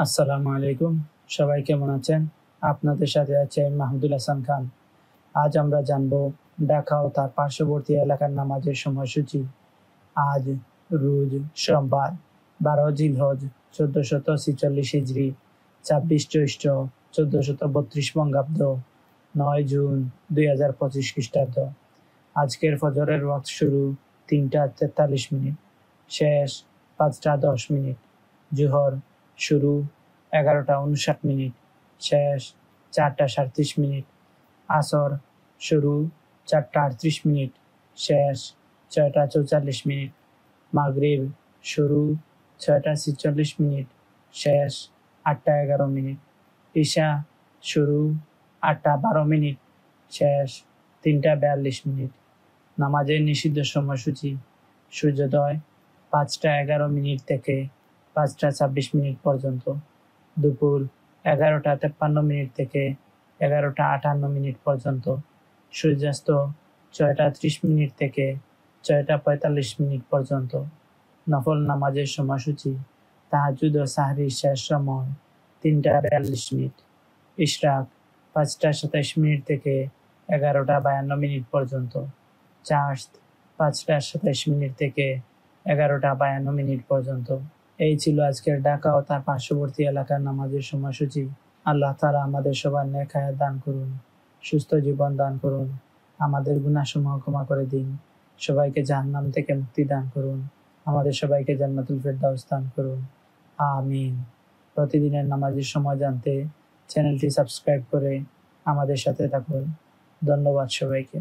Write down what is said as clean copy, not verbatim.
আসসালামু আলাইকুম। সবাই কেমন আছেন? আপনাদের সাথে আছে মাহমুদুল হাসান খান। আজ আমরা জানব ঢাকা ও তার পার্শ্ববর্তী এলাকার নামাজের সময়সূচি। আজ রোজ সোমবার 12 জিলহজ 1446 হিজরি 26 জ্যৈষ্ঠ 1432 বঙ্গাব্দ 9 জুন 2025 খ্রিস্টাব্দ। আজকের ফজরের ওয়াক্ত শুরু 3টা 43 মিনিট, শেষ 5টা 10 মিনিট। জোহর শুরু 11টা 59 মিনিট, শেষ 4টা 37 মিনিট। আসর শুরু 4টা 38 মিনিট, শেষ 6টা 44 মিনিট। মাগরিব শুরু 6টা 46 মিনিট, শেষ 8টা 11 মিনিট। ঈশা শুরু 8টা 12 মিনিট, শেষ 3টা 42 মিনিট। নামাজের নিষিদ্ধ সময়সূচি: সূর্যোদয় 5টা 11 মিনিট থেকে 5টা 26 মিনিট পর্যন্ত, দুপুর 11টা 53 মিনিট থেকে 11টা 58 মিনিট পর্যন্ত, সূর্যাস্ত 6টা 30 মিনিট থেকে 6টা 45 মিনিট পর্যন্ত। নফল নামাজের সময়সূচি: তাহাজ্জুদ ও সাহরির শেষ সময় 3টা 42 মিনিট, ইশরাক 5টা 27 মিনিট থেকে 11টা 52 মিনিট পর্যন্ত, চার্চ 5টা 27 মিনিট থেকে 11টা 52 মিনিট পর্যন্ত। এই ছিল আজকের ঢাকা ও তার পার্শ্ববর্তী এলাকার নামাজের সময়সূচি। আল্লাহ তাআলা আমাদের সবার নেক হায়াত দান করুন, সুস্থ জীবন দান করুন, আমাদের গুনাহসমূহ ক্ষমা করে দিন, সবাইকে জাহান্নাম থেকে মুক্তি দান করুন, আমাদের সবাইকে জান্নাতুল ফেরদাউস দান করুন, আমিন। প্রতিদিনের নামাজের সময় জানতে চ্যানেলটি সাবস্ক্রাইব করে আমাদের সাথে থাকুন। ধন্যবাদ সবাইকে।